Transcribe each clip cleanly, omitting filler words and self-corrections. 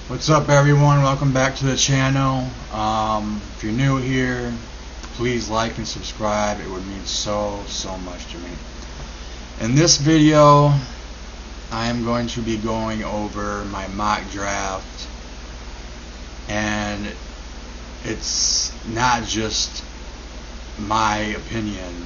What's up, everyone? Welcome back to the channel. If you're new here, please like and subscribe. It would mean so much to me. In this video, I am going to be going over my mock draft, and it's not just my opinion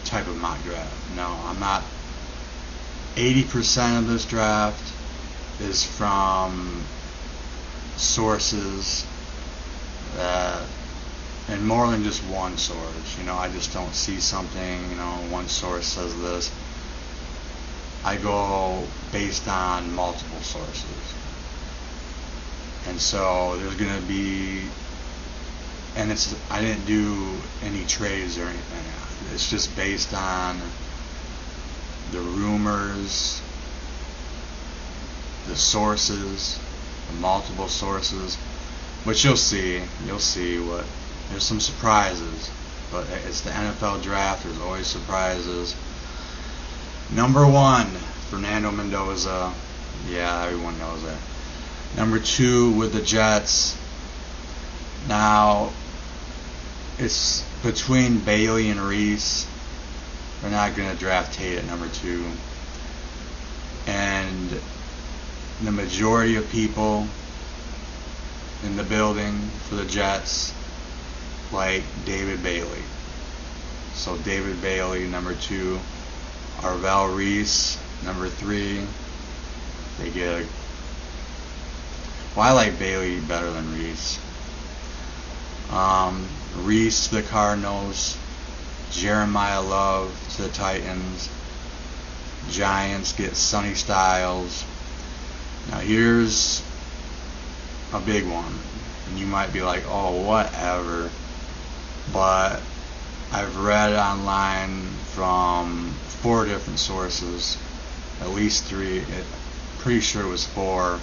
type of mock draft. No, I'm not. 80% of this draft is from sources and more than just one source. I just don't see something, one source says this. I go based on multiple sources, and so there's gonna be, and I didn't do any trades or anything. It's just based on the rumors, the sources, the multiple sources, which you'll see what there's some surprises, but it's the NFL draft. There's always surprises. Number 1, Fernando Mendoza. Yeah, everyone knows that. Number 2 with the Jets. Now it's between Bailey and Reese. They're not going to draft Tate at number 2, and the majority of people in the building for the Jets like David Bailey. So David Bailey, number 2. Arvell Reese, number 3. They get I like Bailey better than Reese. Reese to the Cardinals. Jeremiah Love to the Titans. Giants get Sonny Styles. Now here's a big one, and you might be like, oh, whatever, but I've read online from 4 different sources, at least 3, pretty sure it was 4,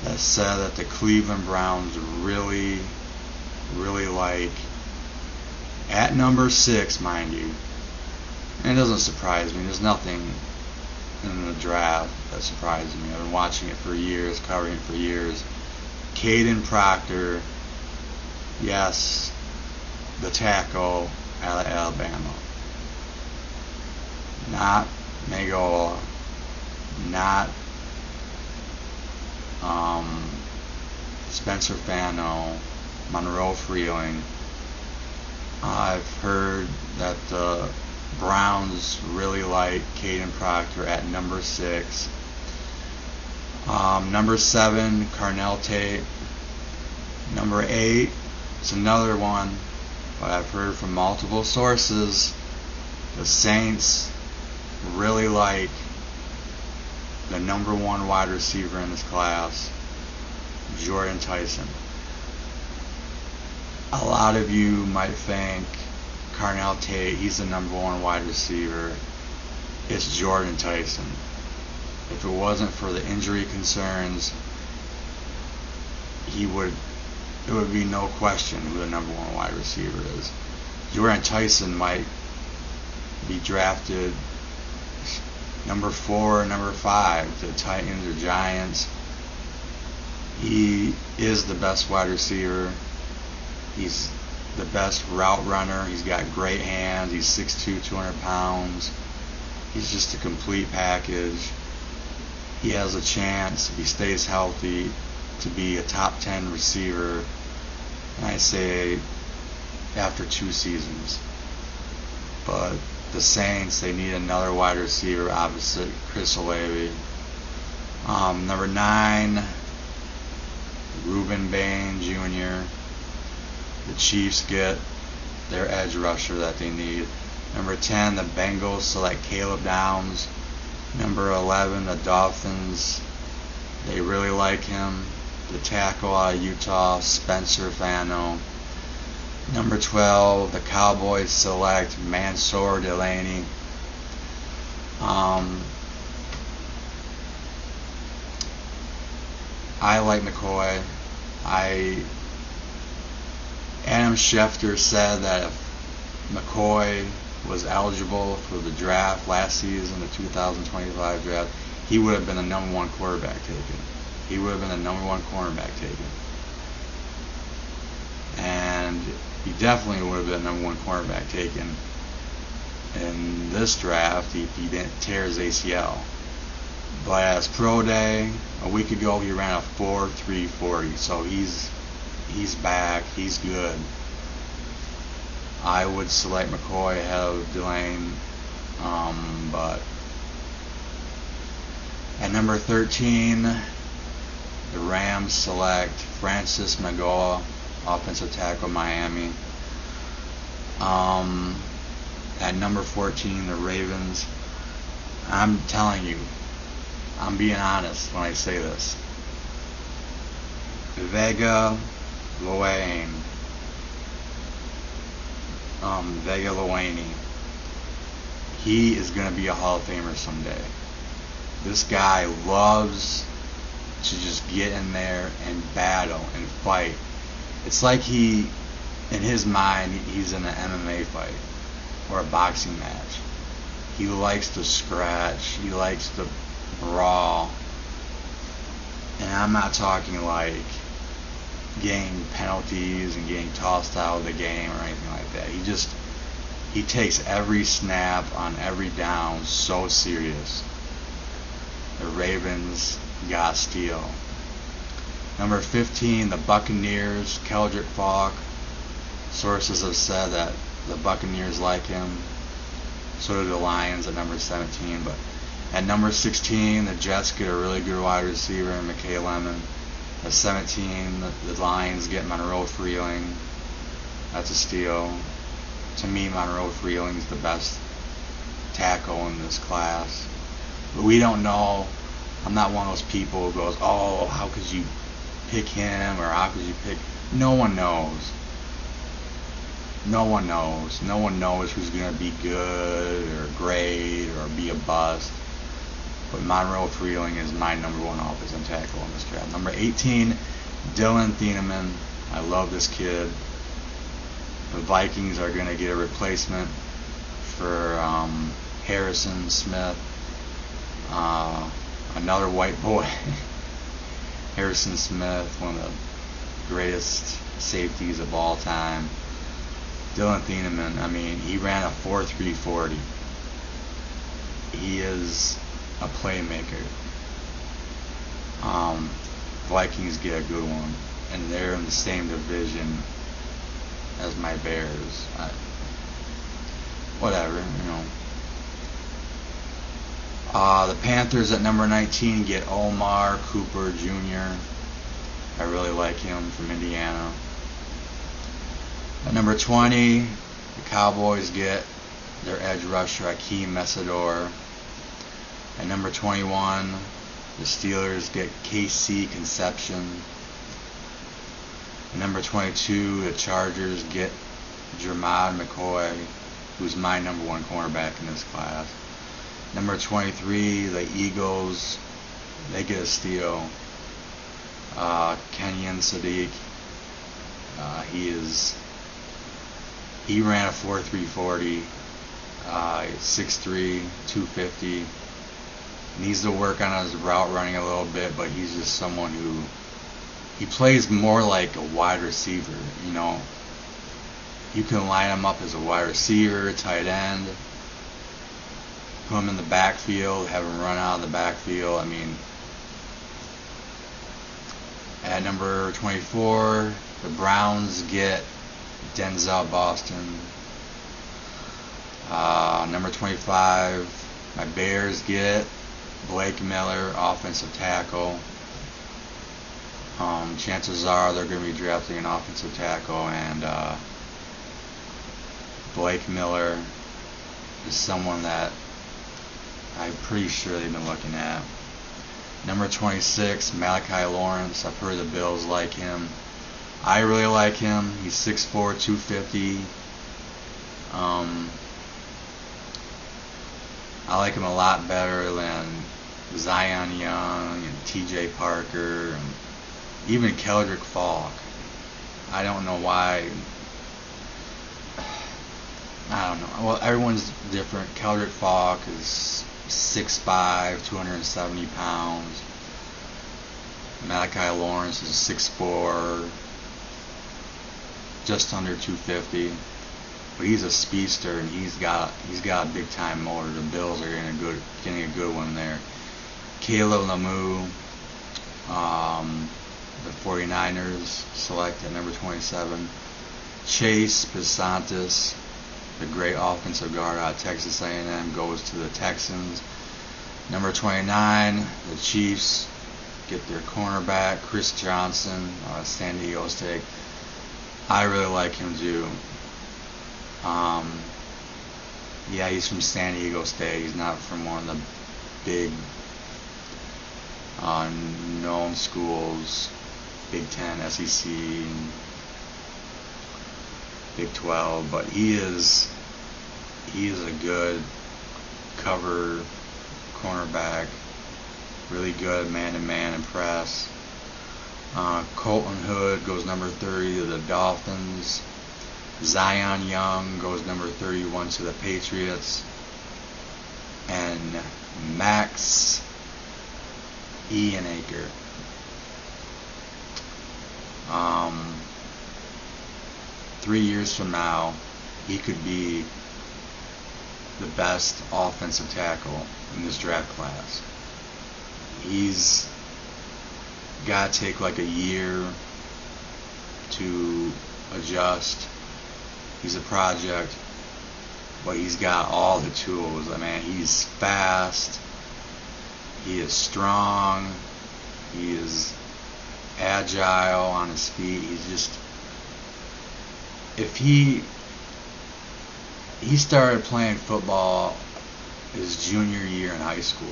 that said that the Cleveland Browns really like, at number 6, mind you, and it doesn't surprise me. There's nothing in the draft that surprises me. I've been watching it for years, covering it for years. Caden Proctor, yes, the tackle out of Alabama. Not Magola, not Spencer Fano, Monroe Freeling. I've heard that the Browns really like Caden Proctor at number 6. Number 7, Carnell Tate. Number 8, it's another one, but I've heard from multiple sources the Saints really like the number 1 wide receiver in this class, Jordan Tyson. A lot of you might think Carnell Tate, he's the number 1 wide receiver. It's Jordan Tyson. If it wasn't for the injury concerns, it would be no question who the number 1 wide receiver is. Jordan Tyson might be drafted number 4 or number 5 to the Titans or Giants. He is the best wide receiver. He's the best route runner. He's got great hands. He's 6'2", 200 pounds. He's just a complete package. He has a chance, if he stays healthy, to be a top 10 receiver, and I say after 2 seasons. But the Saints, they need another wide receiver opposite Chris Olave. Number 9, Ruben Bain Jr. The Chiefs get their edge rusher that they need. Number 10, the Bengals select Caleb Downs. Number 11, the Dolphins, they really like him. The tackle out of Utah, Spencer Fano. Number 12, the Cowboys select Mansour Delaney. I like McCoy. Adam Schefter said that if McCoy was eligible for the draft last season, the 2025 draft, he would have been the number 1 quarterback taken. he would have been the number one cornerback taken. And he definitely would have been the number one cornerback taken in this draft if he didn't tear his ACL. But at his pro day a week ago, he ran a 4.340, so he's back, he's good. I would select McCoy ahead of Delane, but at number 13, the Rams select Francis Mauigoa, offensive tackle, Miami. At number 14, the Ravens. I'm telling you, I'm being honest when I say this. Vega Loane. Vega Loaney. He is going to be a Hall of Famer someday. This guy loves to just get in there and battle and fight. It's like in his mind, he's in an MMA fight or a boxing match. He likes to scratch. He likes to brawl. And I'm not talking like getting penalties and getting tossed out of the game or anything like that. He takes every snap on every down so serious. The Ravens got steal. Number 15, the Buccaneers, Keldrick Falk. Sources have said that the Buccaneers like him. So do the Lions at number 17. But at number 16, the Jets get a really good wide receiver, McKay Lemon. At 17, the Lions get Monroe Freeling. That's a steal. To me, Monroe Freeling is the best tackle in this class. But we don't know. I'm not one of those people who goes, oh, how could you pick him, or how could you pick... No one knows. No one knows. No one knows who's going to be good or great or be a bust. But Monroe Freeling is my number one offensive tackle in this draft. Number 18, Dylan Thieneman. I love this kid. The Vikings are going to get a replacement for Harrison Smith. Another white boy. Harrison Smith, one of the greatest safeties of all time. Dylan Thieneman, I mean, he ran a 4.340. He is a playmaker. Vikings get a good one, and they're in the same division as my Bears. Whatever, you know. The Panthers at number 19 get Omar Cooper Jr. I really like him, from Indiana. At number 20, the Cowboys get their edge rusher, Akeem Mesidor. At number 21, the Steelers get KC Conception. At number 22, the Chargers get Jermod McCoy, who's my number one cornerback in this class. Number 23, the Eagles, they get a steal. Kenyon Sadiq. He ran a 4.340. 6'3", 250. Needs to work on his route running a little bit, but he's just someone who, he plays more like a wide receiver, you know. You can line him up as a wide receiver, tight end, put him in the backfield, have him run out of the backfield. I mean, at number 24, the Browns get Denzel Boston. Number 25, my Bears get Blake Miller, offensive tackle. Chances are they're going to be drafting an offensive tackle, and Blake Miller is someone that I'm pretty sure they've been looking at. Number 26, Malachi Lawrence. I've heard the Bills like him. I really like him. He's 6'4", 250. I like him a lot better than Zion Young and T.J. Parker and even Keldrick Falk. I don't know why. I don't know. Well, everyone's different. Keldrick Falk is 6'5", 270 pounds. Malachi Lawrence is 6'4", just under 250, but he's a speedster and he's got a big time motor. The Bills are getting a good one there. Caleb Lemieux, the 49ers select at number 27. Chase Pisantis, the great offensive guard out of Texas A&M, goes to the Texans. Number 29, the Chiefs get their cornerback, Chris Johnson, San Diego State. I really like him too. Yeah, he's from San Diego State. He's not from one of the big known schools, Big Ten, SEC, and Big 12, but he is a good cover cornerback, really good man-to-man and press. Colton Hood goes number 30 to the Dolphins. Zion Young goes number 31 to the Patriots. And Max Iheanacher, 3 years from now, he could be the best offensive tackle in this draft class. He's got to take like a year to adjust. He's a project, but he's got all the tools. I mean, he's fast, he is strong, he is agile on his feet. He's just, if he started playing football his junior year in high school,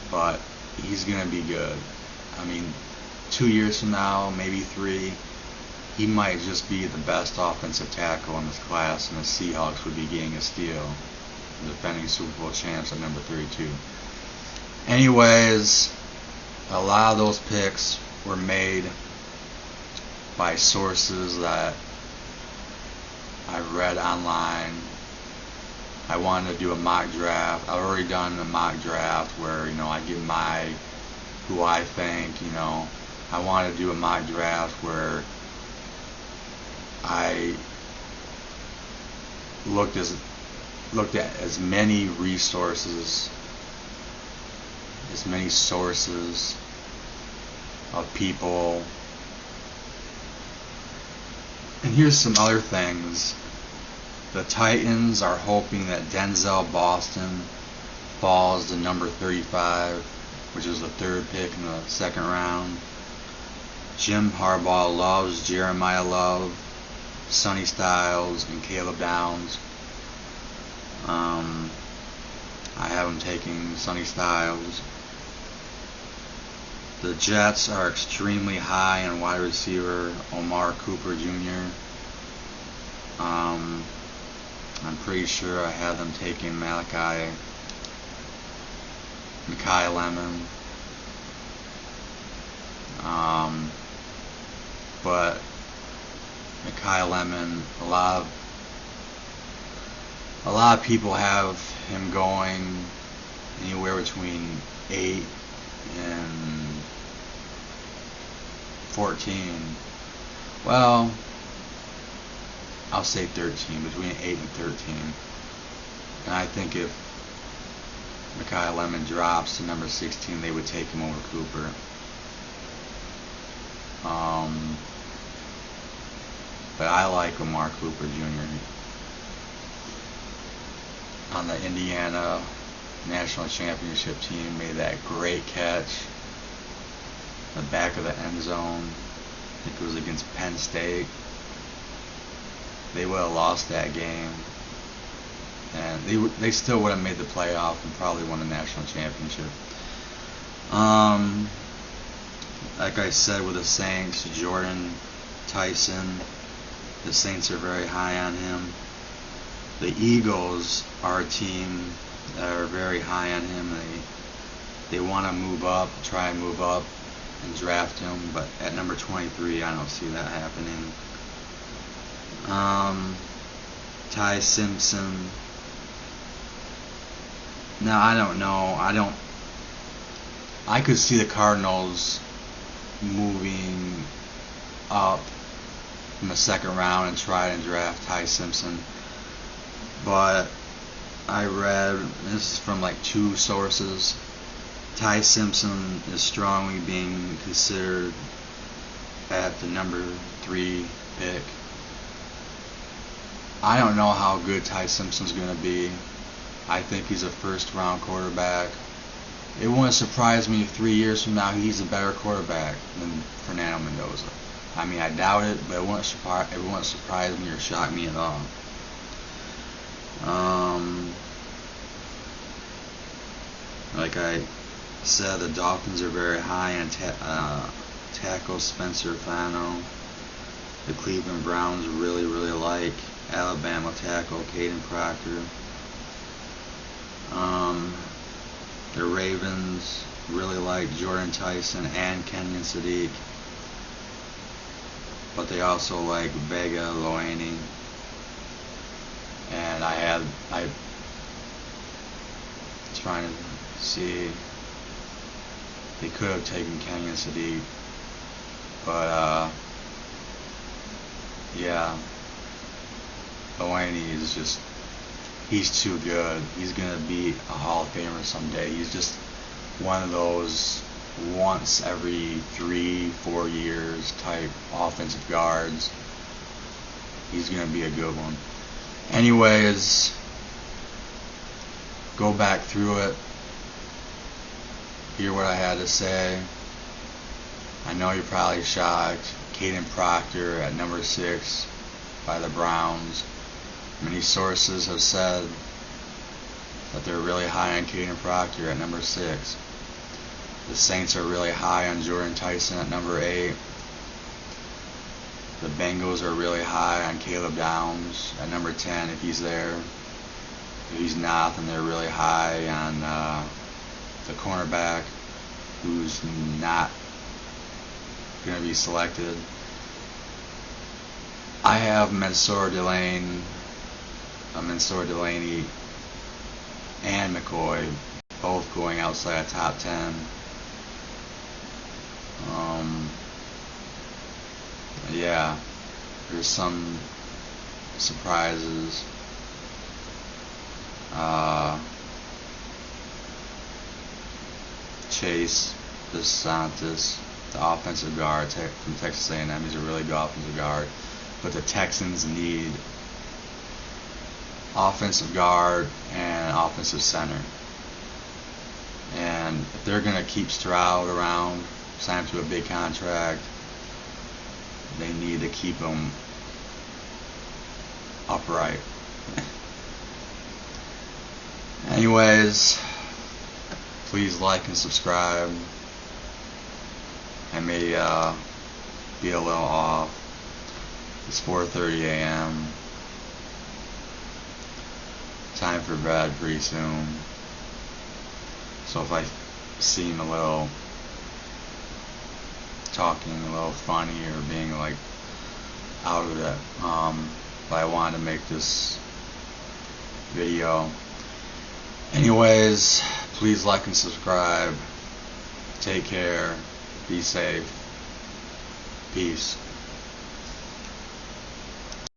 but he's gonna be good. I mean, 2 years from now, maybe 3, he might just be the best offensive tackle in this class, and the Seahawks would be getting a steal, defending Super Bowl champs at number 32. Anyways, a lot of those picks were made by sources that I read online. I wanted to do a mock draft. I've already done a mock draft where, I give who I think, I wanted to do a mock draft where I looked at as many resources, as many sources of people. And here's some other things. The Titans are hoping that Denzel Boston falls to number 35, which is the 3rd pick in the 2nd round. Jim Harbaugh loves Jeremiah Love, Sonny Styles, and Caleb Downs. I have him taking Sonny Styles. The Jets are extremely high on wide receiver Omar Cooper Jr. I'm pretty sure I have them taking Makai Lemon. But Makai Lemon, a lot of people have him going anywhere between 8 and 14. Well, I'll say 13, between 8 and 13. And I think if Makai Lemon drops to number 16, they would take him over Cooper. But I like Omar Cooper Jr. on the Indiana National Championship team. Made that great catch in the back of the end zone. I think it was against Penn State. They would have lost that game, and they still would have made the playoff and probably won the national championship. Like I said with the Saints, Jordan Tyson, the Saints are very high on him. The Eagles are a team that are very high on him. They want to move up, try and move up and draft him, but at number 23, I don't see that happening. Ty Simpson. Now, I don't know. I could see the Cardinals moving up in the second round and try and draft Ty Simpson. But I read, this is from like 2 sources, Ty Simpson is strongly being considered at the number 3 pick. I don't know how good Ty Simpson's going to be. I think he's a first round quarterback. It wouldn't surprise me if 3 years from now he's a better quarterback than Fernando Mendoza. I mean, I doubt it, but it wouldn't surprise me or shock me at all. Like I said, the Dolphins are very high on tackle Spencer Fano. The Cleveland Browns really like Alabama tackle Caden Proctor. The Ravens really like Jordan Tyson and Kenyon Sadiq, but they also like Vega Loaney. And I trying to see, they could have taken Kenyon Sadiq, but yeah, Loaney is just, he's too good. He's gonna be a Hall of Famer someday. He's just one of those once every 3-4 years type offensive guards. He's gonna be a good one. Anyways, go back through it, hear what I had to say. I know you're probably shocked. Caden Proctor at number 6 by the Browns. Many sources have said that they're really high on Caden Proctor at number 6. The Saints are really high on Jordan Tyson at number 8. The Bengals are really high on Caleb Downs at number 10 if he's there. If he's not, then they're really high on the cornerback who's not going to be selected. I have Mansour Delaney and McCoy both going outside of top 10. Yeah, there's some surprises. Chase DeSantis, the offensive guard from Texas A&M, he's a really good offensive guard. But the Texans need offensive guard and offensive center. And if they're going to keep Stroud around, sign him to a big contract, they need to keep him upright. Anyways, please like and subscribe. I may be a little off. It's 4:30 a.m. Time for bed pretty soon. So if I seem a little talking a little funny or being like out of it, but I wanted to make this video. Anyways, please like and subscribe. Take care. Be safe. Peace.